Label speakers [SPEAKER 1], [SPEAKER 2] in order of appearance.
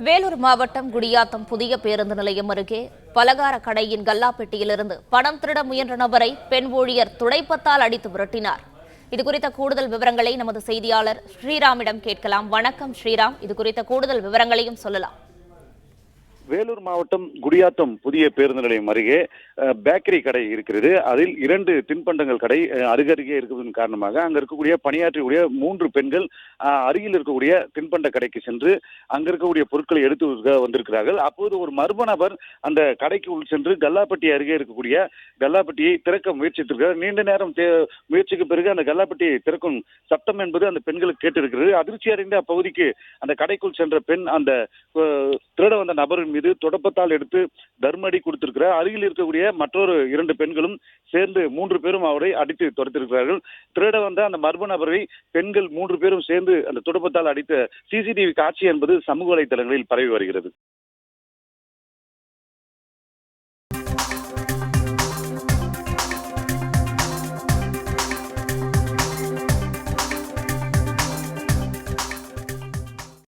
[SPEAKER 1] வேலூர் மாவட்டம் குடியாத்தம் புதிய பேருந்து நிலையம் அருகே பலகார கடையின் கல்லாப்பெட்டியிலிருந்து பணம் திருட முயன்ற நபரை பெண் ஊழியர் துடைப்பத்தால் அடித்து விரட்டினார். இதுகுறித்த கூடுதல் விவரங்களை நமது செய்தியாளர் ஸ்ரீராமிடம் கேட்கலாம். வணக்கம் ஸ்ரீராம், இதுகுறித்த கூடுதல் விவரங்களையும் சொல்லலாம்.
[SPEAKER 2] வேலூர் மாவட்டம் குடியாத்தம் புதிய பேருந்து நிலையம் அருகே பேக்கரி கடை இருக்கிறது. அதில் 2 தின்பண்டங்கள் கடை அருகருகே இருப்பதன் காரணமாக அங்க இருக்கக்கூடிய பணியாற்றக்கூடிய 3 பெண்கள் அருகில் இருக்கக்கூடிய தின்பண்ட கடைக்கு சென்று அங்க இருக்கக்கூடிய பொருட்களை எடுத்து வந்திருக்கிறார்கள். அப்போது ஒரு மர்ம நபர் அந்த கடைக்கு உள் சென்று கல்லாப்பட்டி அருகே இருக்கக்கூடிய கல்லாப்பட்டியை திறக்க முயற்சித்திருக்கிறார். நீண்ட நேரம் முயற்சிக்கு பிறகு அந்த கல்லாப்பட்டியை திறக்கும் சத்தம் என்பது அந்த பெண்களுக்கு கேட்டிருக்கிறது. அதிர்ச்சி அடைந்த அப்பகுதிக்கு அந்த கடைக்குள் சென்ற பெண் அந்த திருட வந்த நபரின் மீது தொடப்பத்தால் எடுத்து தர்மடி கொடுத்திருக்கிறார். அருகில் இருக்கக்கூடிய மற்றொரு 2 பெண்களும் சேர்ந்து 3 பேரும் அவரை அடித்து துரத்திருக்கிறார்கள். திருட வந்த அந்த மர்ம நபரை பெண்கள் 3 பேரும் சேர்ந்து அந்த தொடப்பத்தால் அடித்த சிசிடிவி காட்சி என்பது சமூக வலைதளங்களில் பரவி வருகிறது.